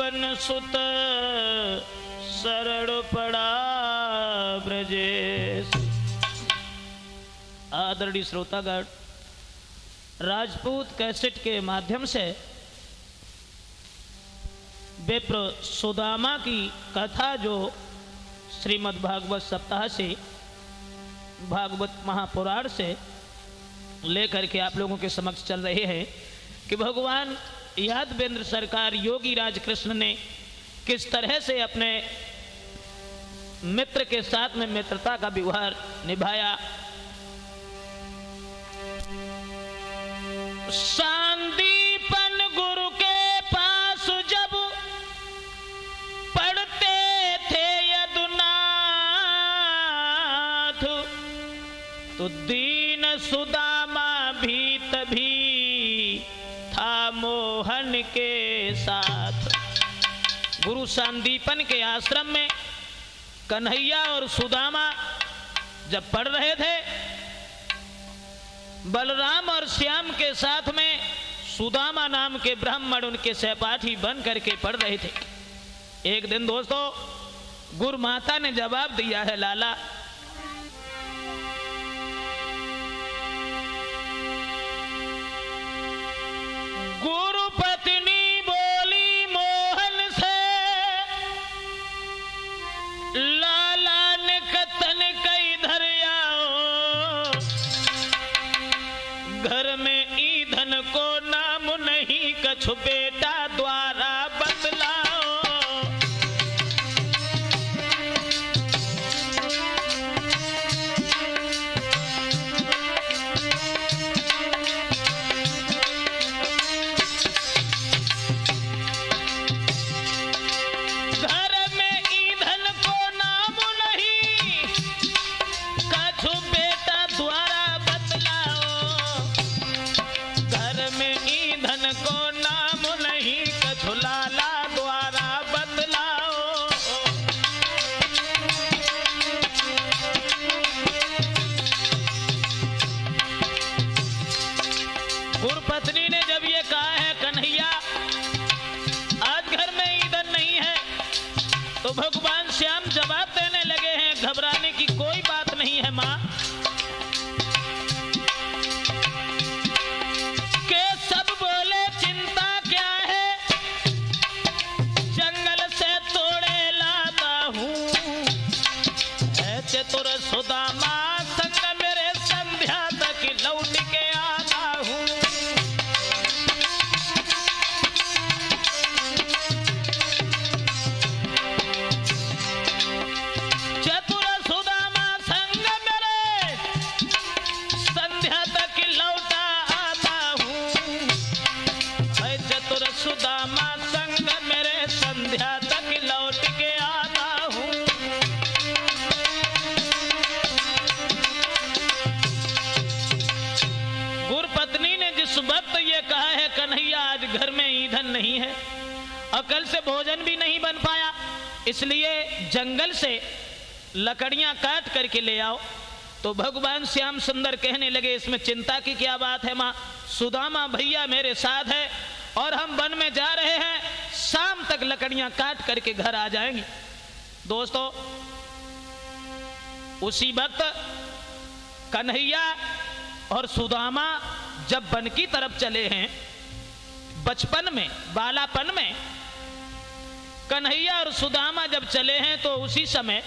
पवन सुत शरण पड़ा ब्रजेश। आदरणीय श्रोतागण, राजपूत कैसेट के माध्यम से विप्र सुदामा की कथा जो श्रीमद् भागवत सप्ताह से भागवत महापुराण से लेकर के आप लोगों के समक्ष चल रहे हैं कि भगवान यादवेंद्र सरकार योगी राज कृष्ण ने किस तरह से अपने मित्र के साथ में मित्रता का व्यवहार निभाया। सांदीपन गुरु के पास जब पढ़ते थे यदुनाथ, तो दीन सुदामा भी तभी था मोहन के साथ। गुरु सांदीपन के आश्रम में कन्हैया और सुदामा जब पढ़ रहे थे, बलराम और श्याम के साथ में सुदामा नाम के ब्राह्मण उनके सहपाठी बन करके पढ़ रहे थे। एक दिन दोस्तों गुरु माता ने जवाब दिया है, लाला गुरु पत्नी बोली मोहन से, लाला ने कतन कई धर आओ, घर में ईंधन को नाम नहीं, कछु बेटा द्वारा बदलाओ। गुरुपत्नी ने जब ये कहा है कन्हैया आज घर में ईंधन नहीं है, तो भगवान श्याम जवाब देने लगे हैं, घबराने की कोई बात नहीं है माँ, के सब बोले चिंता क्या है, जंगल से तोड़े लाता हूँ, है चतुर सुदामा संग मेरे संध्या तक लौट के आता हूँ। सुदामा संग मेरे संध्या तक लौट के आता हूँ। गुरुपत्नी ने जिस वक्त ये कहा है कन्हैया आज घर में ईंधन नहीं है और कल से भोजन भी नहीं बन पाया, इसलिए जंगल से लकड़ियां काट करके ले आओ, तो भगवान श्याम सुंदर कहने लगे इसमें चिंता की क्या बात है माँ, सुदामा भैया मेरे साथ है और हम वन में जा रहे हैं, शाम तक लकड़ियां काट करके घर आ जाएंगे। दोस्तों उसी वक्त कन्हैया और सुदामा जब वन की तरफ चले हैं, बचपन में बालापन में कन्हैया और सुदामा जब चले हैं, तो उसी समय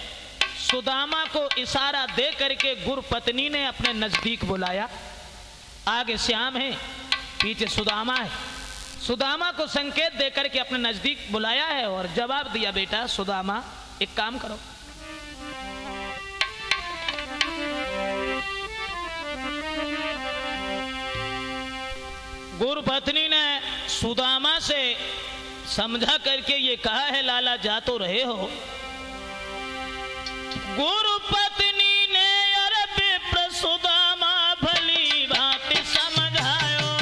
सुदामा को इशारा दे करके गुरुपत्नी ने अपने नजदीक बुलाया। आगे श्याम है, पीछे सुदामा है, सुदामा को संकेत देकर के अपने नजदीक बुलाया है और जवाब दिया, बेटा सुदामा एक काम करो, गुरुपत्नी ने सुदामा से समझा करके ये कहा है, लाला जा तो रहे हो। गुरुपत्नी ने अरे विप्र सुदामा भली भांति समझायो,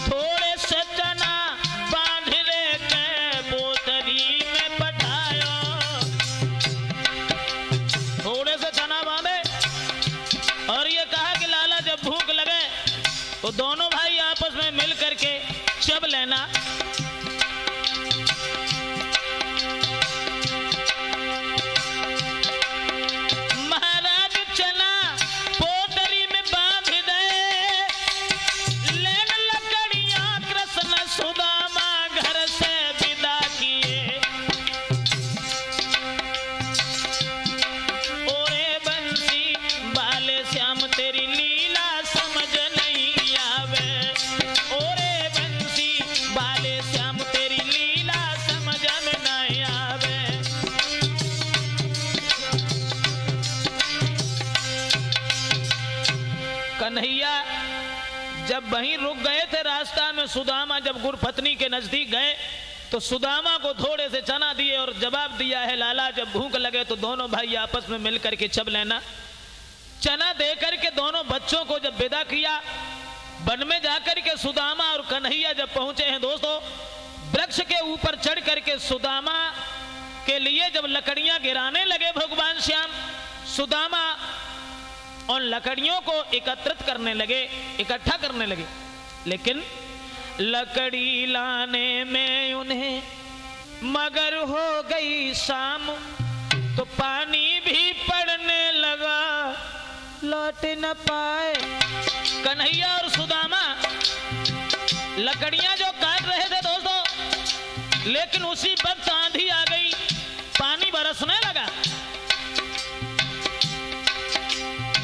थोड़े से चना बांध लेते बोतरी में पठायो, जब वहीं रुक गए थे रास्ता में, सुदामा जब गुरपत्नी के नजदीक गए तो सुदामा को थोड़े से चना दिए और जवाब दिया है, लाला जब भूख लगे तो दोनों भाई आपस में मिल करके चब लेना। चना दे करके दोनों बच्चों को जब विदा किया, वन में जाकर के सुदामा और कन्हैया जब पहुंचे हैं दोस्तों, वृक्ष के ऊपर चढ़ करके सुदामा के लिए जब लकड़ियां गिराने लगे भगवान श्याम, सुदामा और लकड़ियों को एकत्रित करने लगे, इकट्ठा करने लगे। लेकिन लकड़ी लाने में उन्हें मगर हो गई शाम, तो पानी भी पड़ने लगा, लौट न पाए। कन्हैया और सुदामा लकड़ियां जो काट रहे थे दोस्तों, लेकिन उसी वक्त आंधी आ गई, पानी बरसने लगा।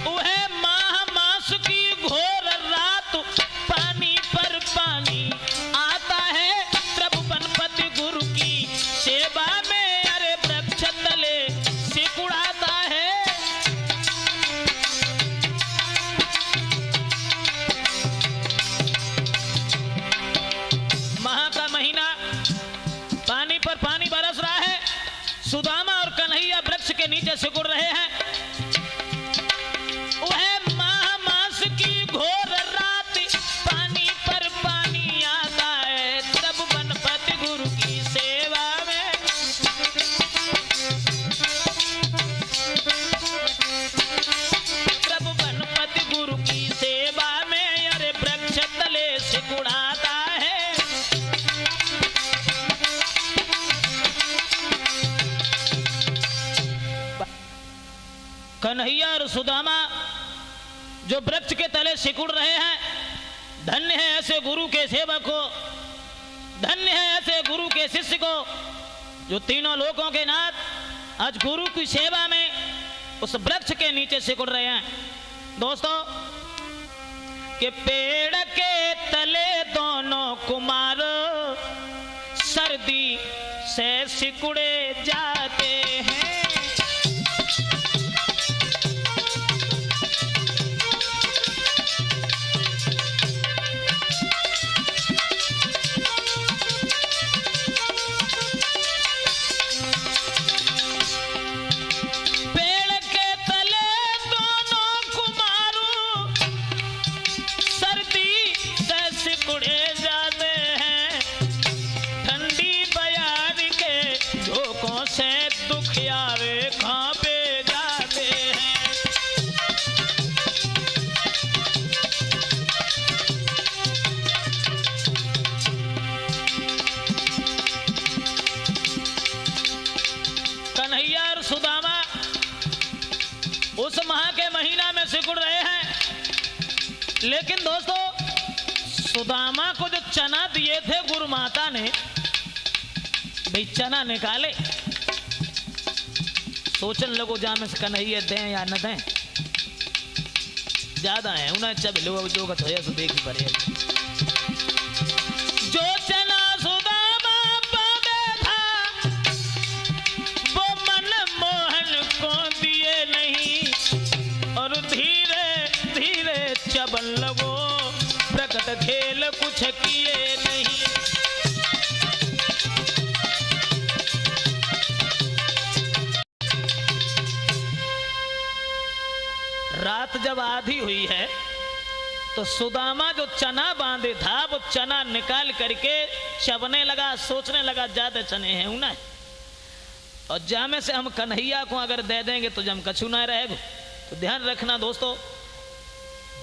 वह माह मास की घोर रात, पानी पर पानी आता है, प्रभु बनपति गुरु की सेवा में, अरे वृक्ष तले सिकुड़ाता है। माह का महीना, पानी पर पानी बरस रहा है, सुदामा और कन्हैया वृक्ष के नीचे सिकुड़ रहे हैं। वह माह मास की घोर रात, पानी पर पानी आता है, तब बनपति गुरु की सेवा में। प्रभु बनपति गुरु की सेवा में, अरे वृक्ष तले सिकुड़ाता है। कन्हैया और सुदामा जो वृक्ष के तले सिकुड़ रहे हैं, धन्य है ऐसे गुरु के सेवक को, धन्य है ऐसे गुरु के शिष्य को, जो तीनों लोकों के नाथ आज गुरु की सेवा में उस वृक्ष के नीचे सिकुड़ रहे हैं। दोस्तों, कि पेड़ के तले दोनों कुमार सर्दी से सिकुड़े जाते हैं। उस माह के महीना में सिकुड़ रहे हैं। लेकिन दोस्तों, सुदामा को जो चना दिए थे गुरु माता ने, भाई चना निकाले, सोचन लगो जामे से कन्हैया दें या न दें, ज्यादा है उन्हें चब लो जो का थोड़ा सा देखी पड़े। जो चना सुदामा पावे था, वो मन मोहन को दिए नहीं, और धीरे धीरे चबन लगो, प्रकट खेल कुछ किए नहीं। रात जब आधी हुई है तो सुदामा जो चना बांधे था वो चना निकाल करके चबने लगा, सोचने लगा ज्यादा चने हैं उन्हें, और जामे से हम कन्हैया को अगर दे देंगे तो जम कछु ना रहेगा। तो ध्यान रखना दोस्तों,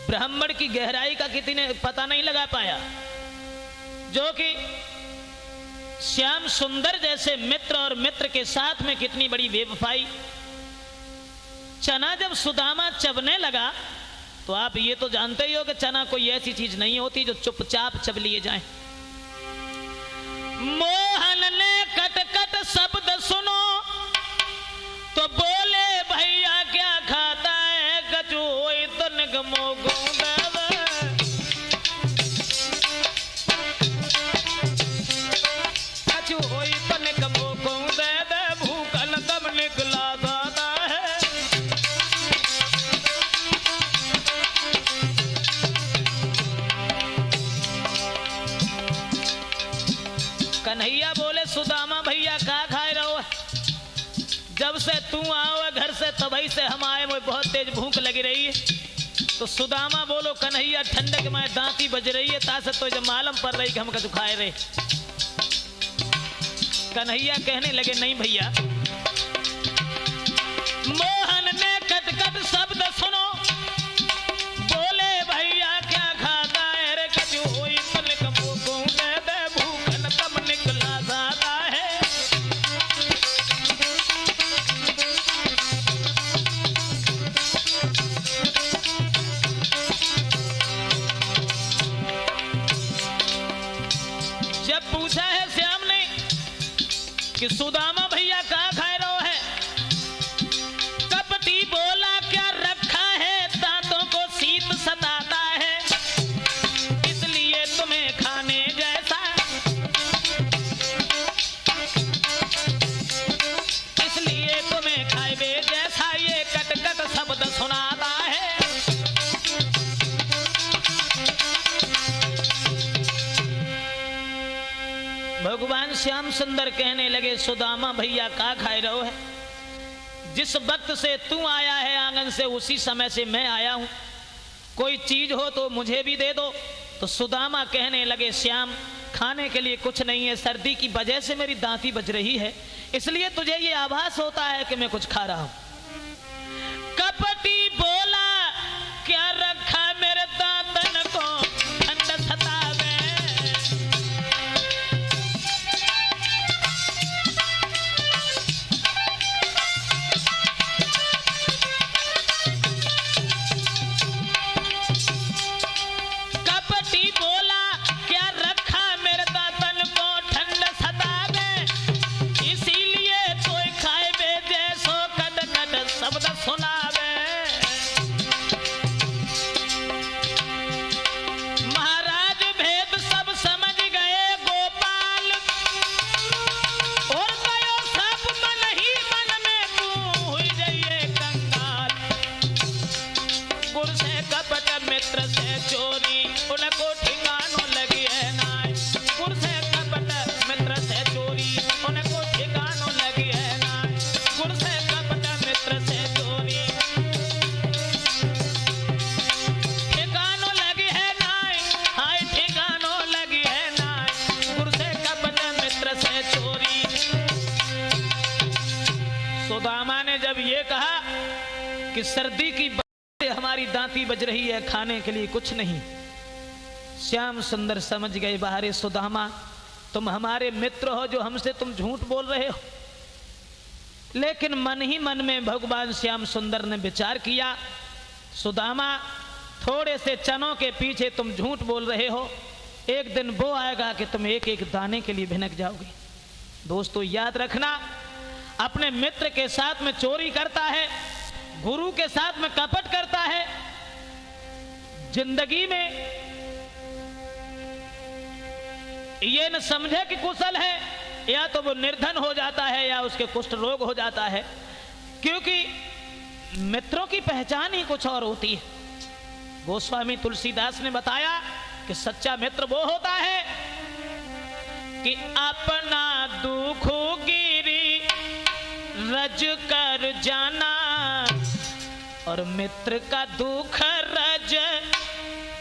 ब्राह्मण की गहराई का किसी ने पता नहीं लगा पाया, जो कि श्याम सुंदर जैसे मित्र और मित्र के साथ में कितनी बड़ी बेवफाई। चना जब सुदामा चबने लगा तो आप ये तो जानते ही हो कि चना कोई ऐसी चीज नहीं होती जो चुपचाप चब लिए जाए। मोहन ने कट कट शब्द सुनो तो बोले, भैया क्या खाता है कछु तो निगमो गोंदा, कछु तो निगमो गोंदा, भूखल कब निकला दादा है। कन्हैया बोले सुदामा भैया का खाए रहो, जब से तू आओ घर से तभी से हम आए, मुझे बहुत तेज भूख लगी रही है। तो सुदामा बोलो कन्हैया ठंडक में दांती बज रही है, तासे तो जब मालूम पड़ रही कि हम कछु खाए रहे। कन्हैया कहने लगे नहीं भैया। मोहन ने कट कट शब्द सुनो, बोले भैया क्या खाता है रे, कछु होई मलिक मुको दे दे, भूखन तब निकला जाता है। जब पूछा है श्याम ने कि सुदामा भैया कहा खाए रहो है, कपटी बोला क्या रखा है, दांतों को शीत सताता है, इसलिए तुम्हें खाने जैसा, इसलिए तुम्हें खाए जैसा ये कट कट शब्द सुनाता है। भगवान श्याम सुंदर कहने लगे सुदामा भैया का खाए रहो है, जिस वक्त से तू आया है आंगन से उसी समय से मैं आया हूं, कोई चीज हो तो मुझे भी दे दो। तो सुदामा कहने लगे श्याम खाने के लिए कुछ नहीं है, सर्दी की वजह से मेरी दांती बज रही है, इसलिए तुझे ये आभास होता है कि मैं कुछ खा रहा हूं। कपटी बोला क्या रखा मेरे दांतन को ठंड सतावे, सुदामा ने जब ये कहा कि सर्दी की हमारी दांती बज रही है, खाने के लिए कुछ नहीं, श्याम सुंदर समझ गए बाहरे सुदामा तुम हमारे मित्र हो, जो हमसे तुम झूठ बोल रहे हो। लेकिन मन ही मन में भगवान श्याम सुंदर ने विचार किया, सुदामा थोड़े से चनों के पीछे तुम झूठ बोल रहे हो, एक दिन वो आएगा कि तुम एक एक दाने के लिए भिनक जाओगे। दोस्तों याद रखना, अपने मित्र के साथ में चोरी करता है, गुरु के साथ में कपट करता है, जिंदगी में ये न समझे कि कुशल है, या तो वो निर्धन हो जाता है या उसके कुष्ठ रोग हो जाता है, क्योंकि मित्रों की पहचान ही कुछ और होती है। गोस्वामी तुलसीदास ने बताया कि सच्चा मित्र वो होता है कि अपना दुख गिरी रज कर जाना, और मित्र का दुख रज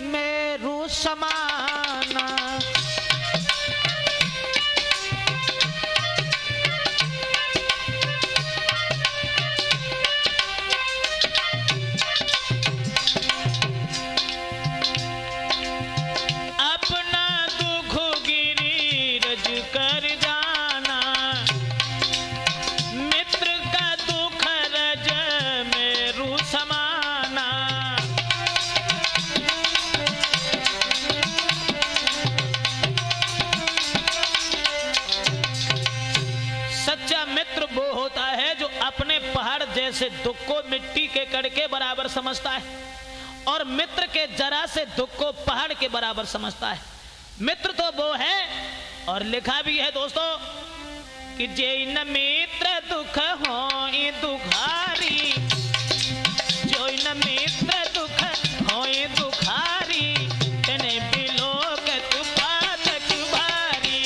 मेरु समाना। अपने पहाड़ जैसे दुख को मिट्टी के कण के बराबर समझता है, और मित्र के जरा से दुख को पहाड़ के बराबर समझता है। मित्र तो वो है, और लिखा भी है दोस्तों कि जैन मित्र दुख होई दुखारी, जैन मित्र दुख होई दुखारी, तने बिलोक तुपात कुभारी।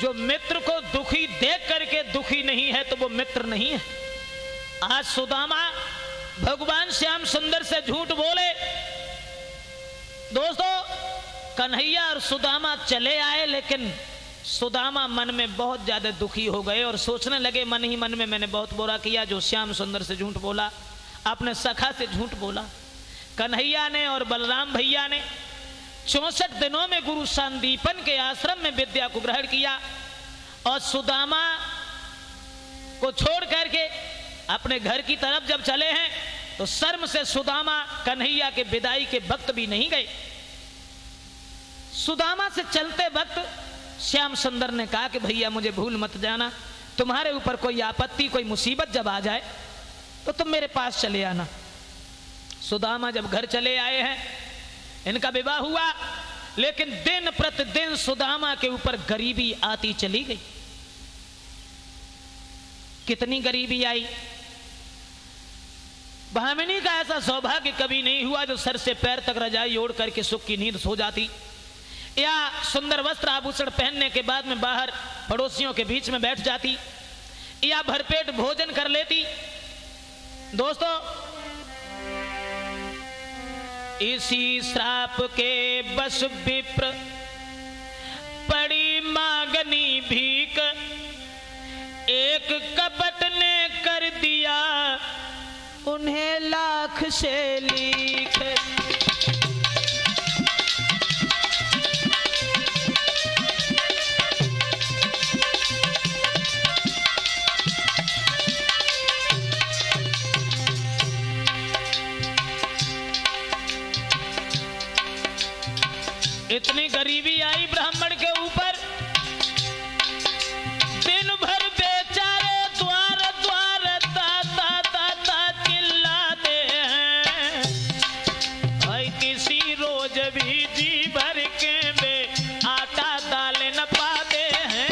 जो मित्र को दुखी देख करके दुखी नहीं है तो वो मित्र नहीं है। आज सुदामा भगवान श्याम सुंदर से झूठ बोले। दोस्तों, कन्हैया और सुदामा चले आए, लेकिन सुदामा मन में बहुत ज्यादा दुखी हो गए और सोचने लगे मन ही मन में, मैंने बहुत बुरा किया जो श्याम सुंदर से झूठ बोला, अपने सखा से झूठ बोला। कन्हैया ने और बलराम भैया ने 64 दिनों में गुरु संदीपन के आश्रम में विद्या को ग्रहण किया और सुदामा को छोड़ करके अपने घर की तरफ जब चले हैं तो शर्म से सुदामा कन्हैया के विदाई के वक्त भी नहीं गए। सुदामा से चलते वक्त श्याम सुंदर ने कहा कि भैया मुझे भूल मत जाना, तुम्हारे ऊपर कोई आपत्ति कोई मुसीबत जब आ जाए तो तुम मेरे पास चले आना। सुदामा जब घर चले आए हैं, इनका विवाह हुआ, लेकिन दिन प्रतिदिन सुदामा के ऊपर गरीबी आती चली गई। कितनी गरीबी आई। भामिनी का ऐसा सौभाग्य कभी नहीं हुआ जो सर से पैर तक रजाई ओढ़ करके सुख की नींद सो जाती, या सुंदर वस्त्र आभूषण पहनने के बाद में बाहर पड़ोसियों के बीच में बैठ जाती, या भरपेट भोजन कर लेती। दोस्तों, इसी श्राप के बस विप्र पड़ी मांगनी भीख, एक कपट ने कर दिया उन्हें लाख से लीक। इतनी गरीबी आई ब्राह्मण के ऊपर, दिन भर बेचारे द्वार द्वार ता ता ता ता चिल्लाते हैं। भाई किसी रोज भी जी भर के बे आटा दाल न पाते हैं।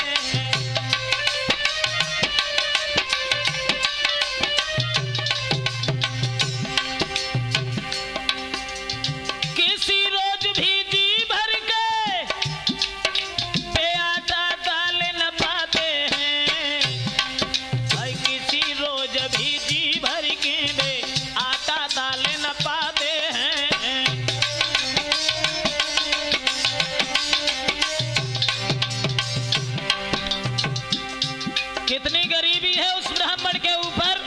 किसी रोज भी कितनी गरीबी है उस ब्राह्मण के ऊपर।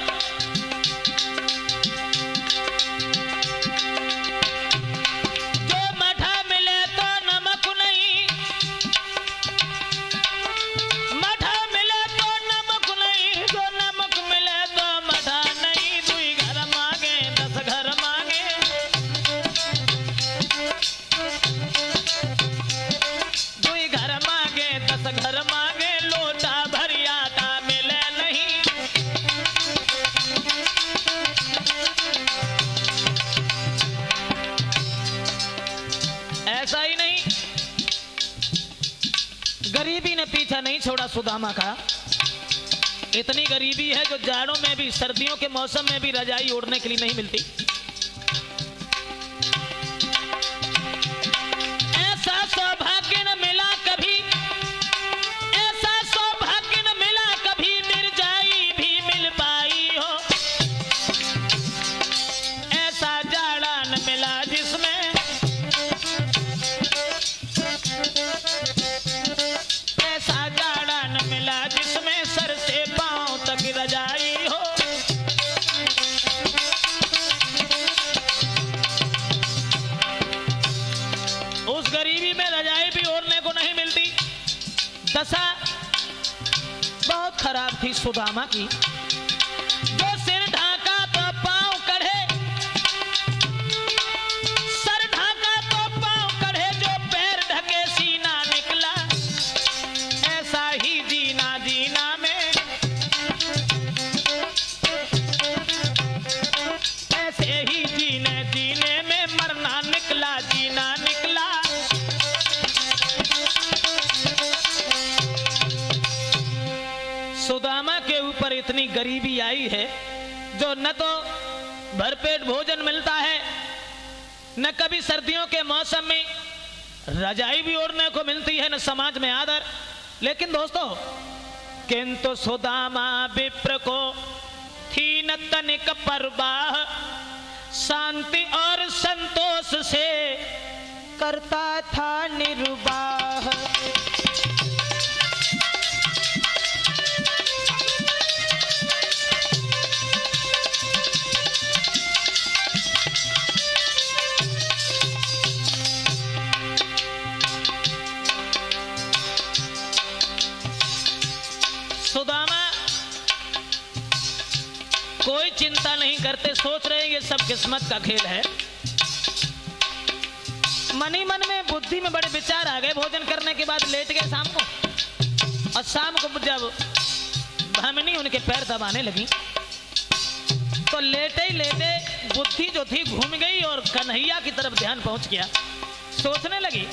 जो मठा मिले तो नमक नहीं, मठा मिले तो नमक नहीं, जो नमक मिले तो मठा नहीं। दुई घर मांगे 10 घर मांगे, दुई घर मांगे 10 घर मांगे, लोटा भरिया ऐसा ही नहीं, गरीबी ने पीछा नहीं छोड़ा सुदामा का। इतनी गरीबी है जो जाड़ों में भी, सर्दियों के मौसम में भी रजाई ओढ़ने के लिए नहीं मिलती। ऐसा सौभाग्य न मिला कभी, ऐसा सौभाग्य न मिला कभी, निर्जाई भी मिल पाई हो। ऐसा जाड़ा न मिला जिसमें, ऐसा जाड़ा न मिला जिसमें सर से पांव तक रजाई हो। उस गरीबी में रजाई भी ओढ़ने को नहीं मिलती। दशा बहुत खराब थी सुदामा की। जो सिर ढाका तो पांव कढ़े, सर ढाका तो पांव कढ़े, जो पैर ढके सीना निकला। ऐसा ही जीना जीना में, ऐसे ही जीने जीने में मरना निकला, जीना निकला। सुदामा के ऊपर इतनी गरीबी आई है जो न तो भरपेट भोजन मिलता है, न कभी सर्दियों के मौसम में रजाई भी ओढ़ने को मिलती है, न समाज में आदर। लेकिन दोस्तों, किंतु सुदामा विप्र को थी न तनिक परवाह, शांति और संतोष से करता था निर्वाह। सुदामा कोई चिंता नहीं करते, सोच रहे हैं ये सब किस्मत का खेल है। मन ही मन में बुद्धि में बड़े विचार आ गए। भोजन करने के बाद लेट गए शाम को, और शाम को जब भामिनी उनके पैर दबाने लगी तो लेटे ही लेटे बुद्धि जो थी घूम गई और कन्हैया की तरफ ध्यान पहुंच गया। सोचने लगी,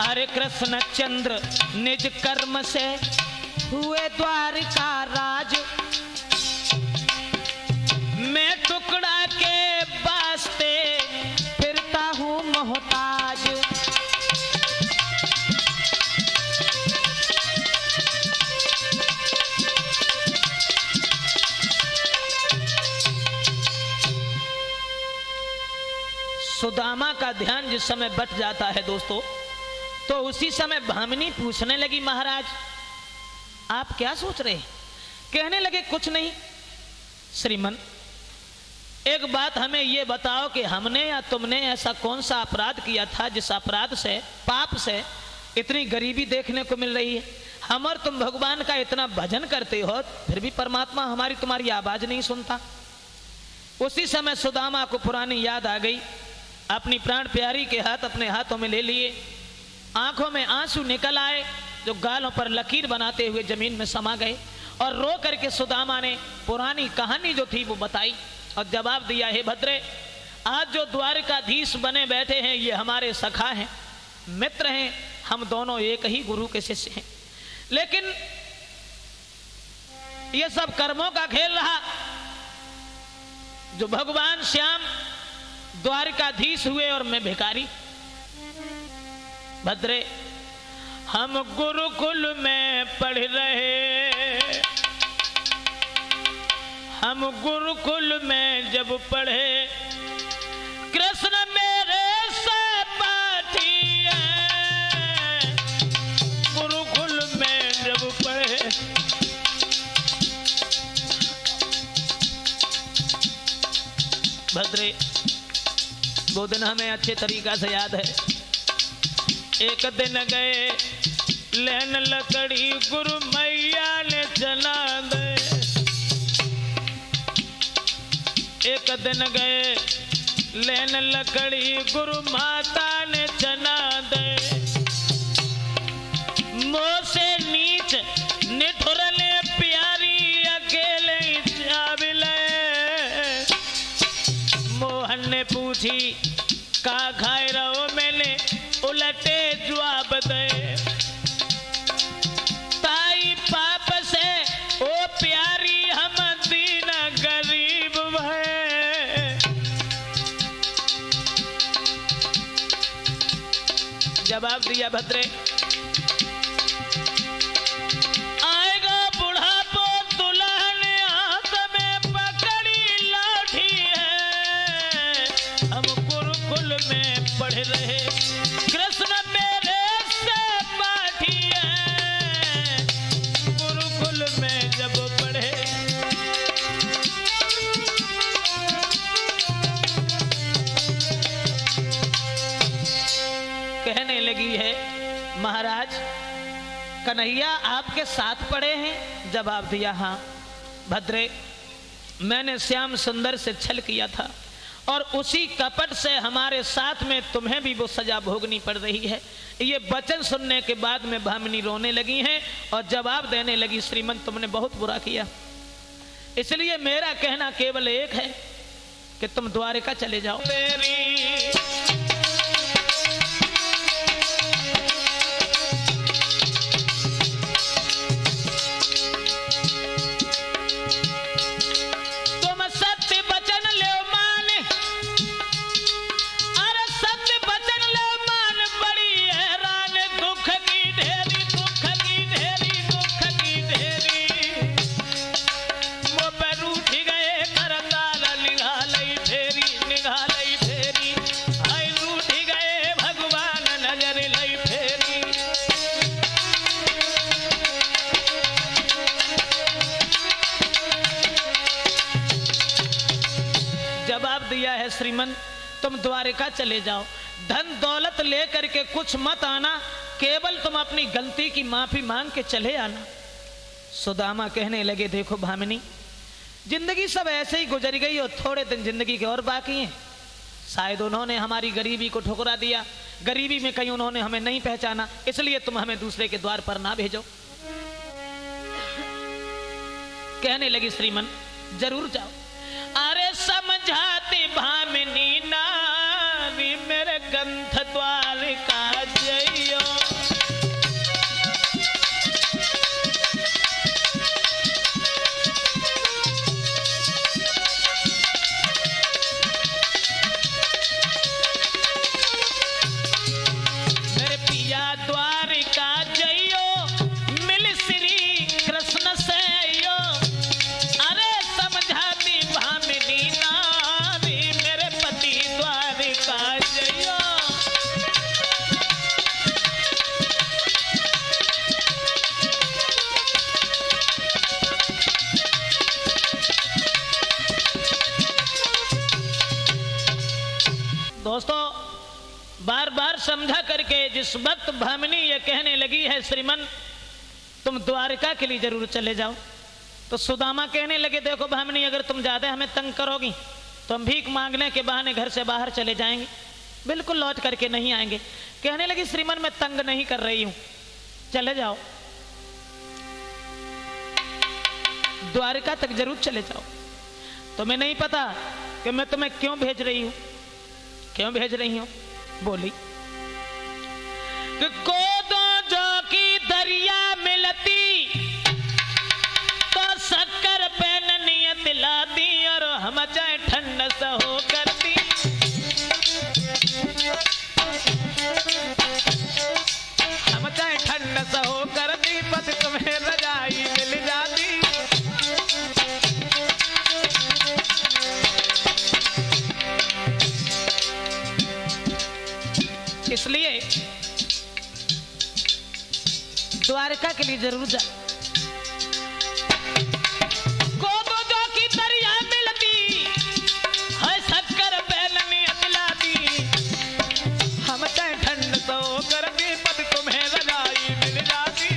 अरे कृष्ण चंद्र निज कर्म से हुए द्वारिका राज, मैं टुकड़ा के वास्ते फिरता हूँ मोहताज। सुदामा का ध्यान जिस समय बट जाता है दोस्तों, तो उसी समय भामिनी पूछने लगी, महाराज आप क्या सोच रहे हैं? कहने लगे, कुछ नहीं श्रीमन, एक बात हमें ये बताओ कि हमने या तुमने ऐसा कौन सा अपराध किया था जिस अपराध से, पाप से इतनी गरीबी देखने को मिल रही है। हम और तुम भगवान का इतना भजन करते हो, फिर भी परमात्मा हमारी तुम्हारी आवाज नहीं सुनता। उसी समय सुदामा को पुरानी याद आ गई, अपनी प्राण प्यारी के हाथ अपने हाथों में ले लिए, आंखों में आंसू निकल आए जो गालों पर लकीर बनाते हुए जमीन में समा गए, और रो करके सुदामा ने पुरानी कहानी जो थी वो बताई और जवाब दिया, हे भद्रे, आज जो द्वारकाधीश बने बैठे हैं ये हमारे सखा हैं, मित्र हैं, हम दोनों एक ही गुरु के शिष्य हैं, लेकिन ये सब कर्मों का खेल रहा। जो भगवान श्याम द्वारकाधीश हुए और मैं भिखारी। भद्रे, हम गुरुकुल में पढ़ रहे, हम गुरुकुल में जब पढ़े, कृष्ण मेरे से पाठी है, गुरुकुल में जब पढ़े। भद्रे, वो दिन हमें अच्छे तरीका से याद है। एक दिन गए लेन लकड़ी, गुरु मैया ने जला दे। एक दिन गए लेन लकड़ी, गुरु माता ने जना दे। मोह से नीच निठुरले प्यारी, अकेले चावले। मोहन ने पूछी का खाए रहो, मैंने उलटे जवाब दे। ताई पाप से ओ प्यारी, हम दीन गरीब है। जवाब दिया भद्रे, आएगा बुढ़ापो दुल्हन हाथ में पकड़ी लाठी है। हम गुरुकुल में पढ़ रहे, कृष्ण मेरे से पाठी है, गुरुकुल में जब पढ़े। कहने लगी है, महाराज कन्हैया आपके साथ पढ़े हैं? जवाब दिया, हाँ। भद्रे, मैंने श्याम सुंदर से छल किया था और उसी कपट से हमारे साथ में तुम्हें भी वो सजा भोगनी पड़ रही है। ये वचन सुनने के बाद में भामिनी रोने लगी हैं और जवाब देने लगी, श्रीमन तुमने बहुत बुरा किया, इसलिए मेरा कहना केवल एक है कि तुम द्वारिका चले जाओ। दिया है श्रीमन, तुम द्वारिका चले जाओ, धन दौलत लेकर के कुछ मत आना, केवल तुम अपनी गलती की माफी मांग के चले आना। सुदामा कहने लगे, देखो भामिनी, जिंदगी सब ऐसे ही गुजर गई और थोड़े दिन जिंदगी के और बाकी हैं। शायद उन्होंने हमारी गरीबी को ठुकरा दिया, गरीबी में कहीं उन्होंने हमें नहीं पहचाना, इसलिए तुम हमें दूसरे के द्वार पर ना भेजो। कहने लगी श्रीमन, जरूर जाओ। अरे समझाती भामिनी नारी, मेरे गंध द्वारिका जइयो। दोस्तों, बार बार समझा करके जिस वक्त भामिनी ये कहने लगी है, श्रीमन तुम द्वारिका के लिए जरूर चले जाओ, तो सुदामा कहने लगे, देखो भामिनी, अगर तुम ज्यादा हमें तंग करोगी तो हम भीख मांगने के बहाने घर से बाहर चले जाएंगे, बिल्कुल लौट करके नहीं आएंगे। कहने लगी, श्रीमन मैं तंग नहीं कर रही हूं, चले जाओ, द्वारिका तक जरूर चले जाओ। तुम्हें नहीं पता कि मैं तुम्हें क्यों भेज रही हूं, क्यों भेज रही हूं? बोली, कोदो जो की दरिया मिलती तो शक्कर पे नियत लाती, और हम चाहे ठंड सहो करती। हम चाहे ठंड सहो करती, पद तुम्हें रजाई मिल जाती। इसलिए द्वारका के लिए जरूर जा। कोदो जो की दरिया मिलती है, शक्कर पहलनी अतलाती, हम चाहे ठंड सो करती, पद तुम्हें रजाई मिल जाती।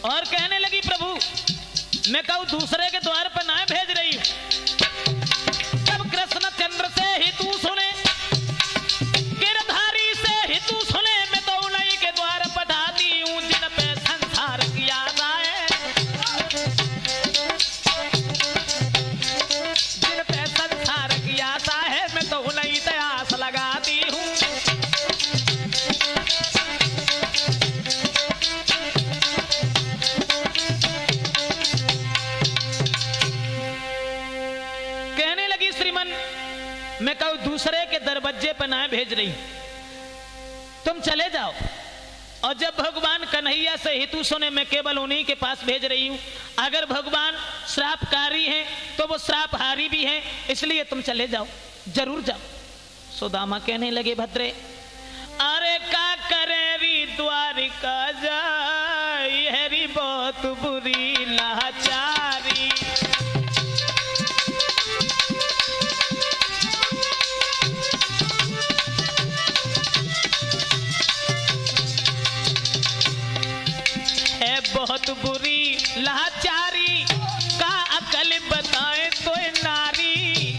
और कहने लगी, प्रभु मैं कहूं दूसरे के द्वार पर ना भेज रही हूं, जब कृष्ण चंद्र से हितू सुने, गिरधारी से हितू सुने, मैं तो उन्हीं के द्वार पठाती हूं जिन पे संसार की याद आए, जिन पे संसार की आशा है, मैं तो उन्हीं से आस लगाती हूं। मैं कहूं दूसरे के दरवाजे पर ना भेज रही, तुम चले जाओ, और जब भगवान कन्हैया से हितू सुने, मैं केवल उन्हीं के पास भेज रही हूं। अगर भगवान श्रापकारी हैं तो वो श्रापहारी भी हैं, इसलिए तुम चले जाओ, जरूर जाओ। सुदामा कहने लगे, भद्रे अरे का करे री द्वारिका जाई, हेरी बहुत बुरी लाचारी। बहुत बुरी लाचारी, का अकल बताए तो नारी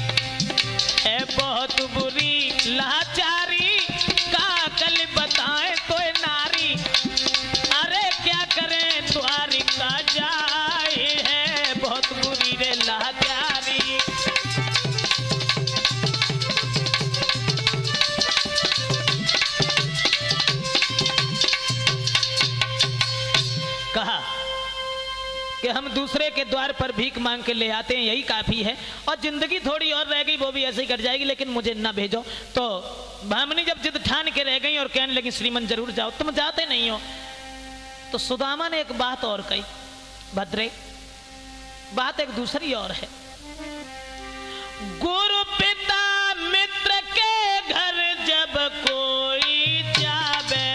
है, बहुत बुरी लाचारी, का अकल बताए तो नारी। अरे क्या करें द्वारिका जाए, है बहुत बुरी रे लाचारी। कहा कि हम दूसरे के द्वार पर भीख मांग के ले आते हैं, यही काफी है, और जिंदगी थोड़ी और रह गई वो भी ऐसे ही कट जाएगी, लेकिन मुझे ना भेजो। तो भामिनी जब जिद ठान के रह गई और कहने लगी, श्रीमन जरूर जाओ, तुम जाते नहीं हो। तो सुदामा ने एक बात और कही, भद्रे बात एक दूसरी और है। गुरु पिता मित्र के घर जब कोई जावे,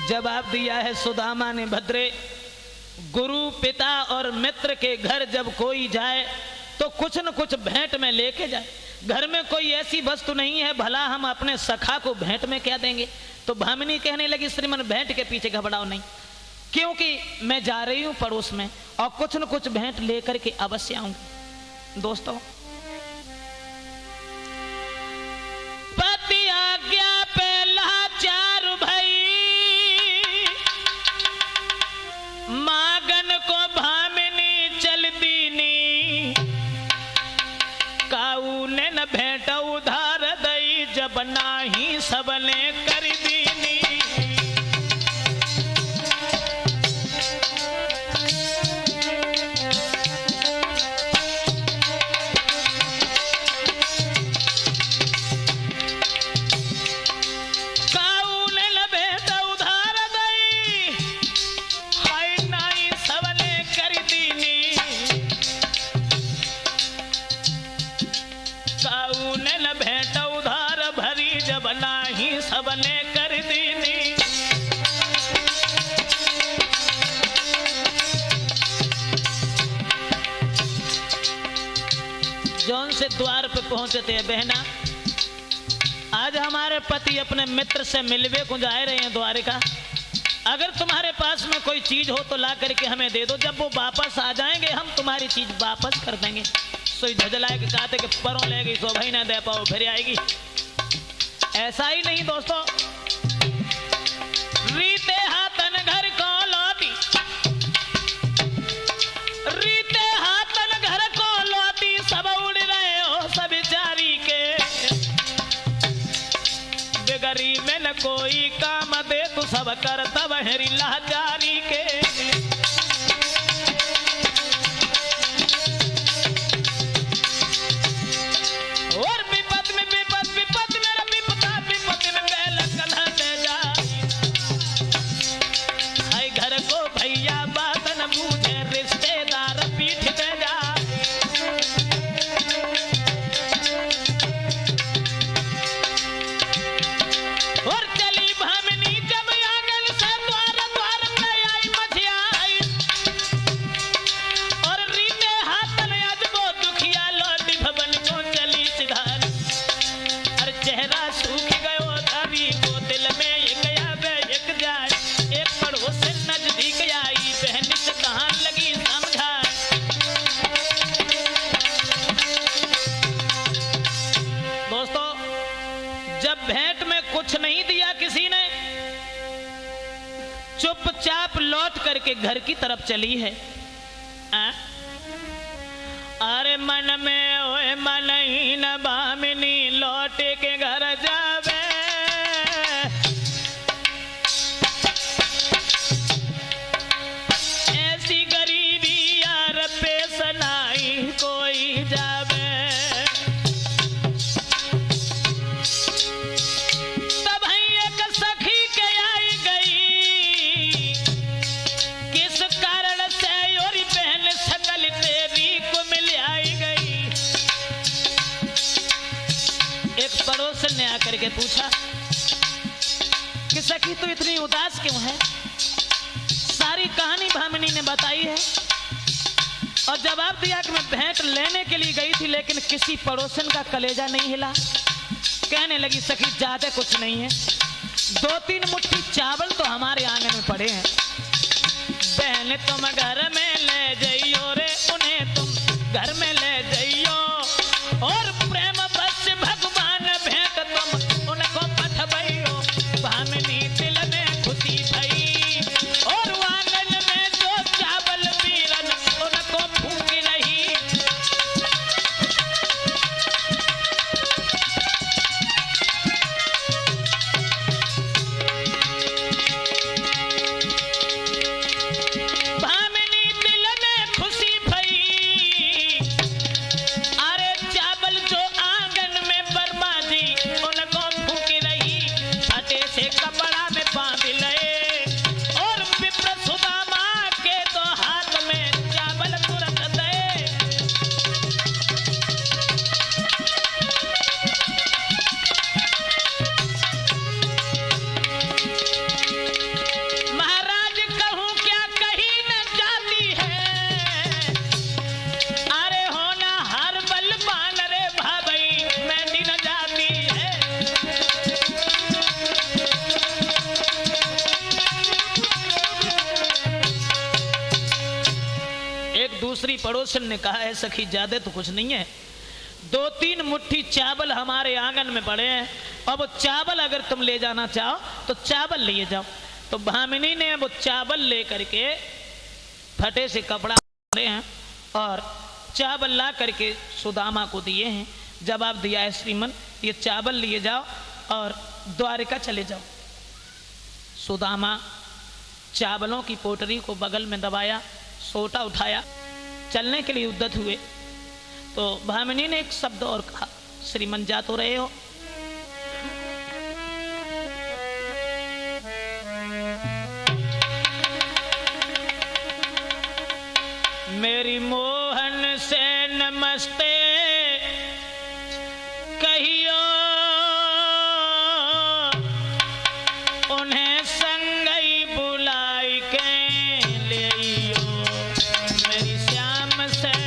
जवाब दिया है सुदामा ने, भद्रे, गुरु पिता और मित्र के घर जब कोई जाए तो कुछ न कुछ भेंट में लेके जाए। घर में कोई ऐसी वस्तु नहीं है, भला हम अपने सखा को भेंट में क्या देंगे। तो भामिनी कहने लगी, श्रीमन भेंट के पीछे घबराओ नहीं, क्योंकि मैं जा रही हूं पड़ोस में और कुछ न कुछ भेंट लेकर के अवश्य आऊंगी। दोस्तों, पति आज्ञा पे लाचार भई, मागन को भामिनी चल दीनी, काऊ ने न भेंट उधार दई, जब नाही सबने कर दीनी। सबने कर दीनी। जौन से द्वार पे पहुंचते हैं, बहना आज हमारे पति अपने मित्र से मिलवे को जा रहे हैं द्वारिका, अगर तुम्हारे पास में कोई चीज हो तो ला करके हमें दे दो, जब वो वापस आ जाएंगे हम तुम्हारी चीज वापस कर देंगे। सोई झजलाए के कहते कि परों ले गई सो भाई ना दे पाओ फिर आएगी। ऐसा ही नहीं दोस्तों, रीते हाथन घर को लौटी, रीते हाथन घर को लौटी, सब उड़ रहे हो सब चारी के, बिगड़ी में न कोई काम दे तू सब कर तब हरी लाचारी के। और विपद में विपद, विपद मेरा विपदा, विपद में पहला कन्हा दे जा, हाय घर को भैया बात न बूझे, रिश्तेदार पीठ पे जा। और चली भामिनी जब आंगन से द्वार द्वार पे आई मझिया आई, और रीते हाथन आज वो दुखिया लौटी भवन को चली सिधार। अरे चेहरा सूख गयो धरी को, दिल में एक आवे एक जाए, एक पड़ोस से नजदीक आई, बहन से कहाँ लगी समझा। दोस्तों, जब भेंट में कुछ नहीं दिया किसी ने, चुपचाप लौट करके घर की तरफ चली है। अरे मन में ओए मन ही न भामिनी, लौट के घर जावे, ऐसी गरीबी यार पेश नहीं कोई जावे। तब एक सखी के आई गई, किस कारण से और बहन सकल तेरी को मिल आई गई। एक पड़ोसन ने आकर के पूछा कि सखी तू इतनी उदास क्यों है। सारी कहानी भामिनी ने बताई है और जवाब दिया कि मैं भेंट लेने के लिए गई थी, लेकिन किसी पड़ोसन का कलेजा नहीं हिला। कहने लगी सखी ज्यादा कुछ नहीं है, 2-3 मुट्ठी चावल तो हमारे आंगन में पड़े हैं, बहन तुम घर में ले जाइयो रे, उन्हें तुम घर में ले जाइयो, और प्रेम बस भगवान भेंट तुम उनको पठबइयो। भामिनी दिल में खुशी भई, और आंगन में जो चावल पीरन उनको फूंक रही। भामिनी दूसरी पड़ोसन ने कहा है सखी ज्यादा तो कुछ नहीं है, 2-3 मुट्ठी चावल हमारे आंगन में पड़े हैं, अब चावल अगर तुम ले जाना चाहो तो चावल लिए जाओ। तो भामिनी ने वो चावल ले करके फटे से कपड़ा पकड़े हैं और चावल ला करके सुदामा को दिए हैं। जवाब दिया है श्रीमन ये चावल लिए जाओ और द्वारिका चले जाओ। सुदामा चावलों की पोटरी को बगल में दबाया, सोटा उठाया, चलने के लिए उद्यत हुए। तो भामिनी ने एक शब्द और कहा, श्रीमन जा तो रहे हो, मेरी मोहन से नमस्ते कहियो, उन्हें संगई बुलाई के ले आइयो, मेरी श्याम से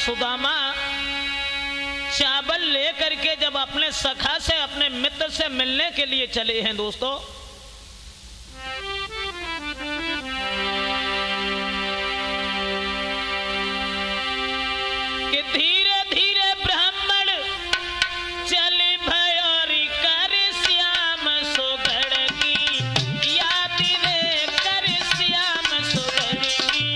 सुदामा चावल लेकर के जब अपने सखा से अपने मित्र से मिलने के लिए चले हैं दोस्तों, कि धीरे धीरे ब्राह्मण चले भयोरी कर श्याम सुगड़ की याद रे कर श्याम सुगड़ की।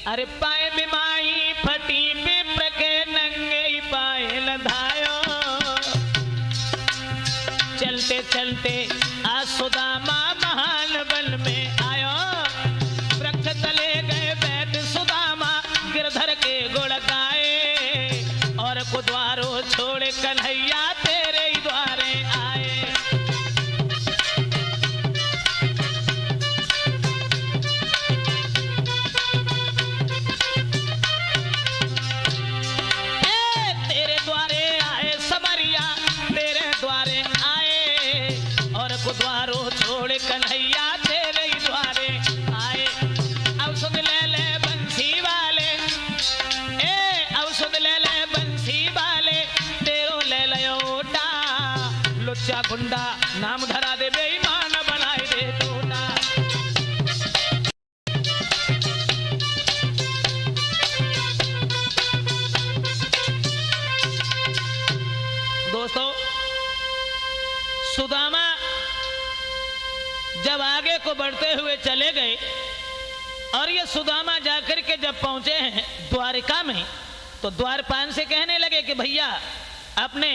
अरे पाए बिमाई फटी पिपर के नंगे पाए लधायो, चलते चलते आज सुदामा महान वन में आयो, वृक्ष तले गए बैठ सुदामा गिरधर के गुण गाए, और कुद्वारो छोड़े कन्हैया तेरे ही द्वारे आए। द्वारो छोड़ कन्हैया तेरे ही द्वारे आए। औषध ले ले बंसी वाले, औषध ले ले बंसी वाले, तेरो ले लयोटा, लुच्चा गुंडा नाम धरा दे बेईमान बनाए दे टोटा। जब आगे को बढ़ते हुए चले गए और ये सुदामा जाकर के जब पहुंचे हैं द्वारिका में, तो द्वारपाल से कहने लगे कि भैया अपने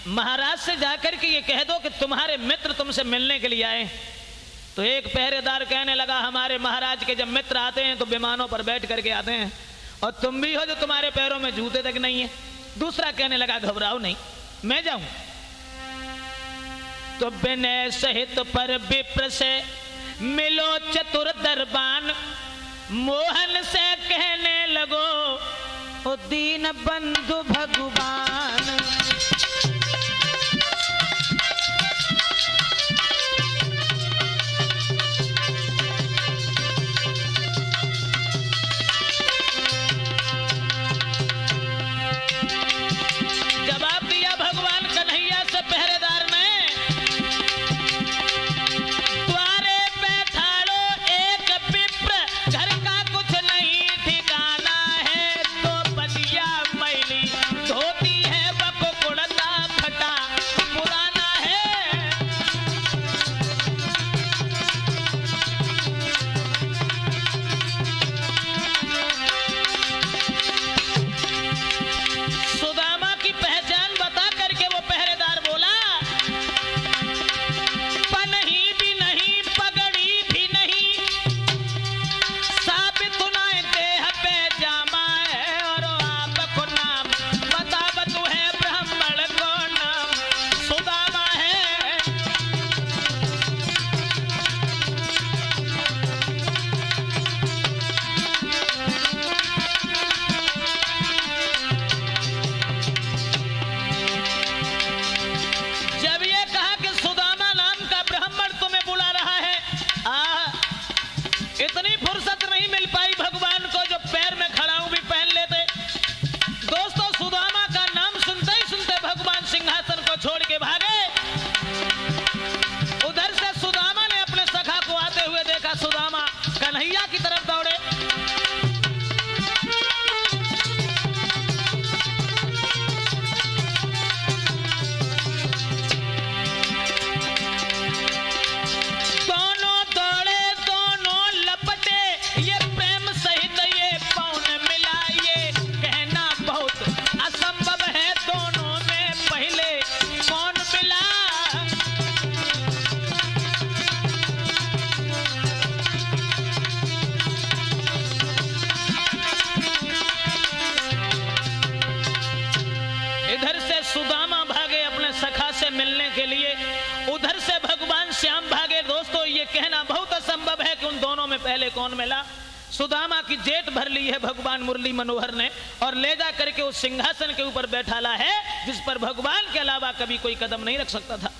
महाराज से जाकर के ये कह दो कि तुम्हारे मित्र तुमसे मिलने के लिए आए। तो एक पहरेदार कहने लगा हमारे महाराज के जब मित्र आते हैं तो विमानों पर बैठ करके आते हैं, और तुम भी हो जो तुम्हारे पैरों में जूते तक नहीं है। दूसरा कहने लगा घबराओ नहीं, मैं जाऊं। तो विनय सहित पर विप्र से मिलो चतुर दरबान, मोहन से कहने लगो ओ दीन बंधु भगवान। जवाब दिया भगवान कन्हैया से पहरेदार ने, द्वारे बैठाड़ो एक विप्र, घर का कुछ नहीं ठिकाना है, तो बलिया मैली धोती है बप कुड़ता फटा पुराना है। सुदामा की पहचान बता करके वो पहरेदार बोला, पनही भी नहीं पगड़ी भी नहीं, साबित सुनाए देह पे जामा है, और आपको नाम बतावत है ब्राह्मण को नाम सुदामा है। जब ये कहा कि सुदामा नाम का ब्राह्मण तुम्हें बुला रहा है, इतनी फुर्सत नहीं मिल पाई भगवान को जो पैर में खड़ाऊ भी पहन लेते। दोस्तों सुदामा का नाम सुनते ही सुनते भगवान सिंहासन को छोड़ के भागे। उधर से सुदामा ने अपने सखा को आते हुए देखा, सुदामा कन्हैया की तरफ दौड़े। दोनों दौड़े दोनों लपटे, ये प्रेम सहित ये पौन मिला, ये कहना बहुत असंभव है, दोनों में पहले कौन मिला। इधर से सुदामा भागे अपने सखा से मिलने के लिए, उधर से भगवान श्याम भागे। दोस्तों ये कहना बहुत असंभव है कि उन दोनों में पहले कौन मिला। सुदामा की जेट भर ली है भगवान मुरली मनोहर ने, और ले जा करके उस सिंहासन के ऊपर बैठाला है जिस पर भगवान के अलावा कभी कोई कदम नहीं रख सकता था।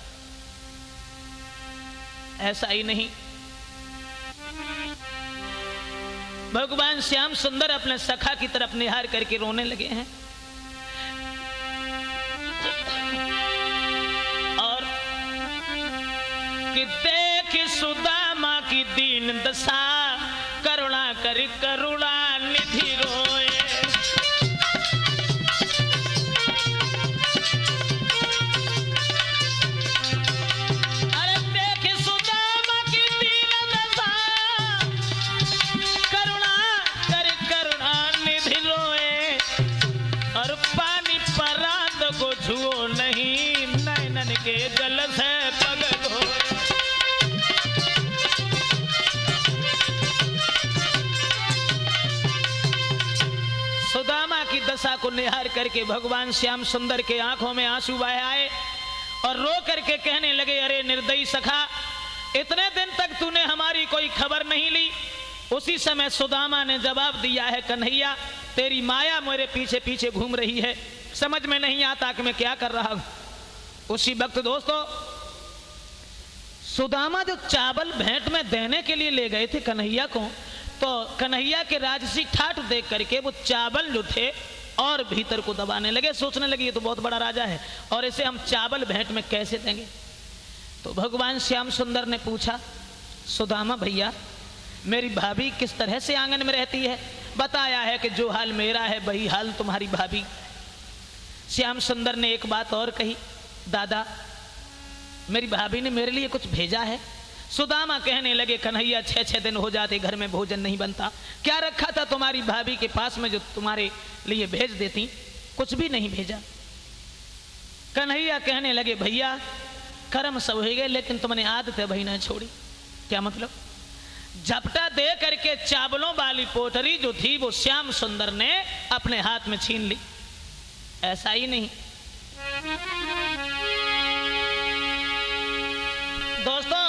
ऐसा ही नहीं, भगवान श्याम सुंदर अपने सखा की तरफ निहार करके रोने लगे हैं, और कि देख सुदामा की दीन दशा, करुणा कर करुणा निधि रोए। अरे देख सुदामा की दीन दशा, करुणा कर करुणा निधि रोए, और पानी परात को छुओ नहीं, नैनन के जल से पग धोए। सुदामा की दशा को निहार करके भगवान श्याम सुंदर के आंखों में आंसू बह आए, और रो करके कहने लगे, अरे निर्दयी सखा, इतने दिन तक तूने हमारी कोई खबर नहीं ली। उसी समय सुदामा ने जवाब दिया है, कन्हैया तेरी माया मेरे पीछे पीछे घूम रही है, समझ में नहीं आता कि मैं क्या कर रहा हूं। उसी वक्त दोस्तों सुदामा जो चावल भेंट में देने के लिए ले गए थे कन्हैया को, तो कन्हैया के राजसी ठाठ देख करके वो चावल जो थे और भीतर को दबाने लगे। सोचने लगे ये तो बहुत बड़ा राजा है और इसे हम चावल भेंट में कैसे देंगे। तो भगवान श्याम सुंदर ने पूछा, सुदामा भैया मेरी भाभी किस तरह से आंगन में रहती है? बताया है कि जो हाल मेरा है वही हाल तुम्हारी भाभी। श्याम सुंदर ने एक बात और कही, दादा मेरी भाभी ने मेरे लिए कुछ भेजा है। सुदामा कहने लगे कन्हैया 6-6 दिन हो जाते घर में भोजन नहीं बनता, क्या रखा था तुम्हारी भाभी के पास में जो तुम्हारे लिए भेज देती? कुछ भी नहीं भेजा। कन्हैया कहने लगे भैया कर्म सब हो गए, लेकिन तुमने आदत है भाई ना छोड़ी। क्या मतलब? झपटा दे करके चावलों वाली पोटरी जो थी वो श्याम सुंदर ने अपने हाथ में छीन ली। ऐसा ही नहीं दोस्तों,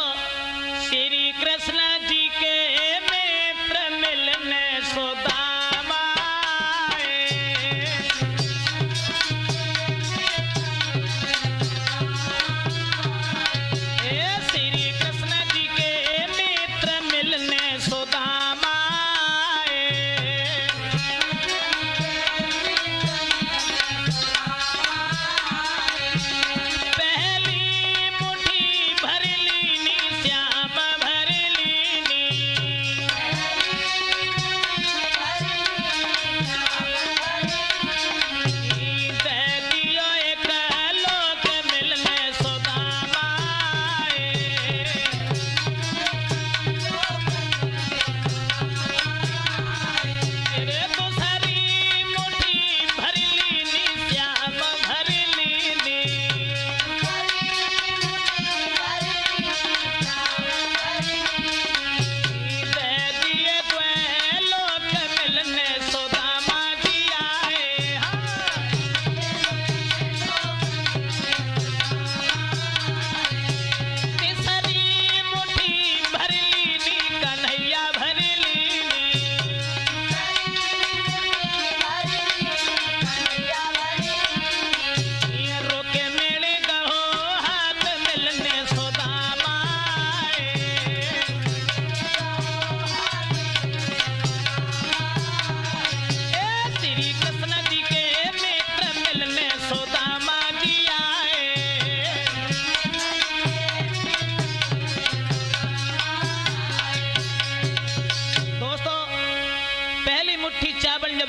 श्री कृष्ण जी के मित्र मिलने सुदामा श्री कृष्ण जी के मित्र मिलने सुदामा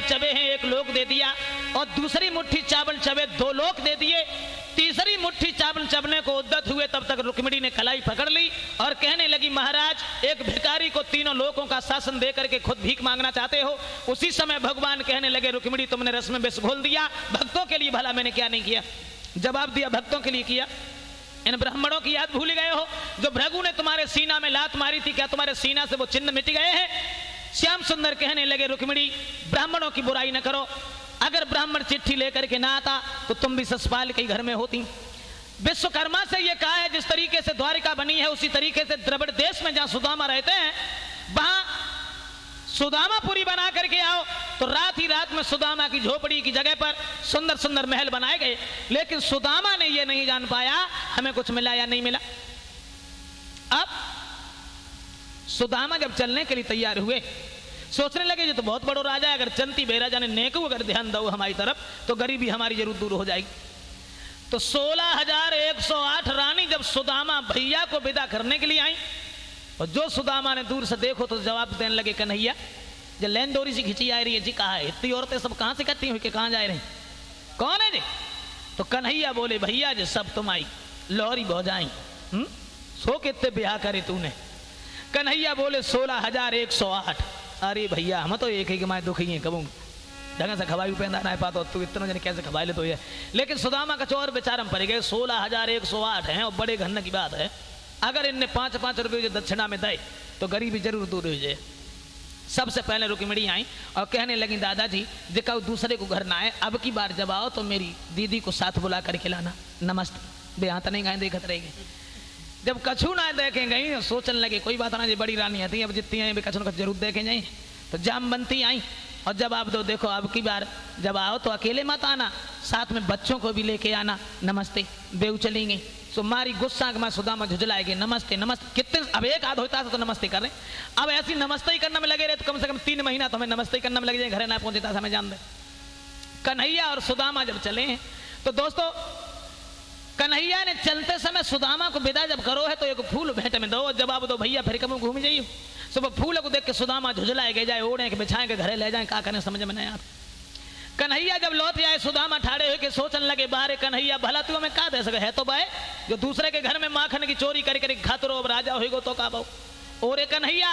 चबे हैं 1 लोक दे दिया, और दूसरी मुट्ठी चावल चबे 2 लोक दे दिए। तीसरी मुट्ठी चावल चबने को उद्यत हुए तब तक रुक्मिणी ने कलाई पकड़ ली और कहने लगी महाराज एक भिखारी को 3 लोकों का शासन दे करके खुद भीख मांगना चाहते हो? उसी समय भगवान कहने लगे रुक्मिणी तुमने रस में विष घोल दिया, भक्तों के लिए भला मैंने क्या नहीं किया? जवाब दिया भक्तों के लिए किया। इन ब्राह्मणों की याद भूल गए हो जो भृगु ने तुम्हारे सीना में लात मारी थी, क्या तुम्हारे सीना से वो चिन्ह मिट गए हैं? श्याम सुंदर कहने लगे रुक्मिणी ब्राह्मणों की बुराई न करो, अगर ब्राह्मण चिट्ठी लेकर के ना आता तो तुम भी ससपाल के घर में होती। विश्वकर्मा से ये कहा है जिस तरीके से द्वारिका बनी है उसी तरीके से द्रविड़ देश में जहां सुदामा रहते हैं वहां सुदामापुरी बना करके आओ। तो रात ही रात में सुदामा की झोपड़ी की जगह पर सुंदर सुंदर महल बनाए गए, लेकिन सुदामा ने यह नहीं जान पाया हमें कुछ मिला या नहीं मिला। अब सुदामा जब चलने के लिए तैयार हुए सोचने लगे ये तो बहुत बड़ा राजा है, अगर चंती बेराजा ने नेकू अगर ध्यान दो हमारी तरफ तो गरीबी हमारी जरूर दूर हो जाएगी। तो 16,108 रानी जब सुदामा भैया को विदा करने के लिए आई और जो सुदामा ने दूर से देखो तो जवाब देने लगे कन्हैया जो लैन डोरी से खिंची आ रही है जी, कहा है इतनी औरतें सब कहां से इकट्ठी हुई कि कहां जा रही, कौन है जी? तो कन्हैया बोले भैया जी सब तुम आई लौरी भौजाई सो कितने ब्याह करे तूने? कन्हैया बोले 16,108। अरे भैया हम तो एक ही के माए दुखी हैं कबूँ ढंग से खवाई पैदा ना पाता तू इतना जन कैसे खवाई ले तो ये। लेकिन सुदामा का चौर बेचारम पड़ गए 16,108 हैं और बड़े घन्न की बात है, अगर इनने 5-5 रुपये जो दक्षिणा में दे तो गरीबी जरूर दूर हो जाए। सबसे पहले रुक्मिणी आई और कहने लगी दादाजी देखा दूसरे को घर ना आए, अब की बार जब आओ तो मेरी दीदी को साथ बुला कर खिलाना। नमस्ते बेहा तो नहीं गाय देखत रहेगी। जब कछु ना देखें गई सोचने लगे कोई बात ना जी बड़ी रानी आती अब जितनी आई कछु न जरूर देखें जाए। तो जामवंती आई और जब आप देखो अब की बार जब आओ तो अकेले मत आना, साथ में बच्चों को भी लेके आना। नमस्ते बेऊ चलेंगे तो मारी गुस्सा मैं सुदामा झुझलाएंगे नमस्ते नमस्ते कितने अब एक आध होता तो नमस्ते कर रहे, अब ऐसी नमस्ते ही करने में लगे रहे तो कम से कम 3 महीना तो हमें नमस्ते करने में लग जाए, घर ना पहुंचता हमें जान दे। कन्हैया और सुदामा जब चले हैं तो दोस्तों कन्हैया ने चलते समय सुदामा को विदा जब करो है तो एक फूल भेंट में दो, जवाब दो भैया फिर कब घूम जाइए। सुबह फूल को देख के सुदामा झुझलाए गए जाए ओढ़े के बिछाए के घरे ले जाए, क्या करें समझ में नहीं आता। कन्हैया जब लौट आए, सुदामा ठाड़े होके सोचने लगे, बारे कन्हैया भला तू हमें का दे सके है तो भाई जो दूसरे के घर में माखन की चोरी करके खातरो अब राजा होगो तो का बहु। और कन्हैया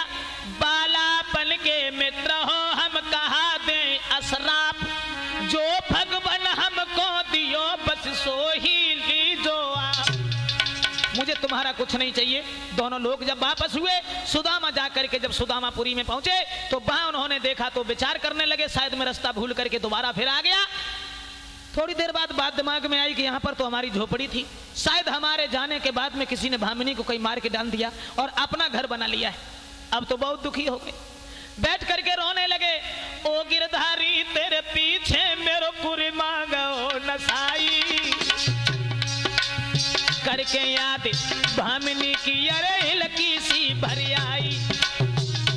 बालापन के मित्र हो हम कहा दे अशराप, जो भगवान हमको दियो बस सो ही लीजो आप, मुझे तुम्हारा कुछ नहीं चाहिए। दोनों लोग जब वापस हुए, सुदामा जाकर के जब सुदामापुरी में पहुंचे तो वहां उन्होंने देखा तो विचार करने लगे, शायद मैं रास्ता भूल करके दोबारा फिर आ गया। थोड़ी देर बाद बात दिमाग में आई कि यहाँ पर तो हमारी झोपड़ी थी, शायद हमारे जाने के बाद में किसी ने भामिनी को कहीं मार के डाल दिया और अपना घर बना लिया है। अब तो बहुत दुखी हो गए, बैठ करके रोने लगे। ओ गिरधारी तेरे पीछे मेरो कुरी मांगो नसाई, करके याद भामिनी की अरे हिलकी सी भर आई,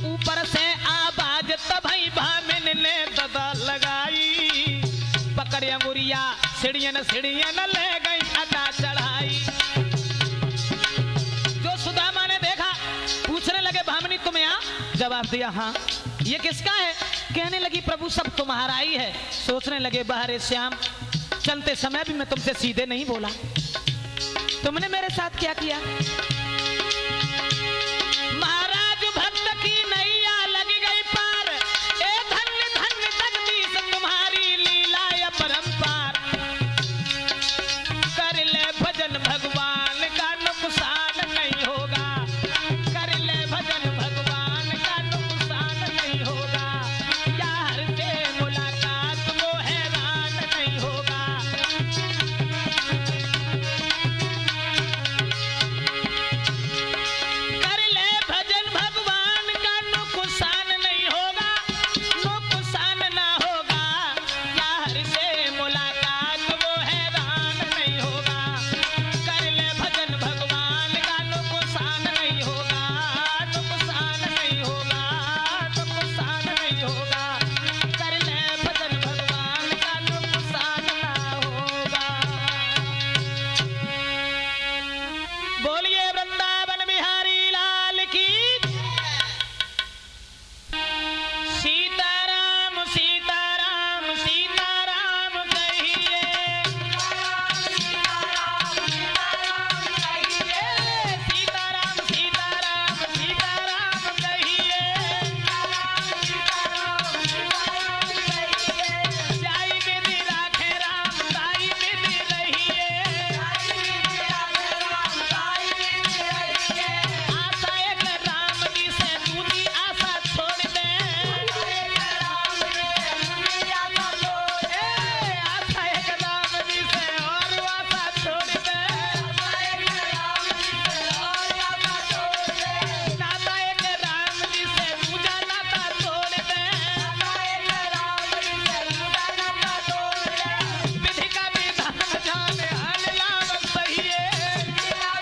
ऊपर से आवाज तभी भामिन ने ददा लगाई, पकड़ अंगुरिया सीढ़ियन सीढ़ियन ले गई अदा चढ़ाई। जो सुदामा ने देखा पूछने लगे, भामिनी तुम यहाँ? जवाब दिया हाँ। ये किसका है? कहने लगी प्रभु सब तुम्हारा ही है। सोचने लगे बाहरे श्याम, चलते समय भी मैं तुमसे सीधे नहीं बोला, तुमने मेरे साथ क्या किया?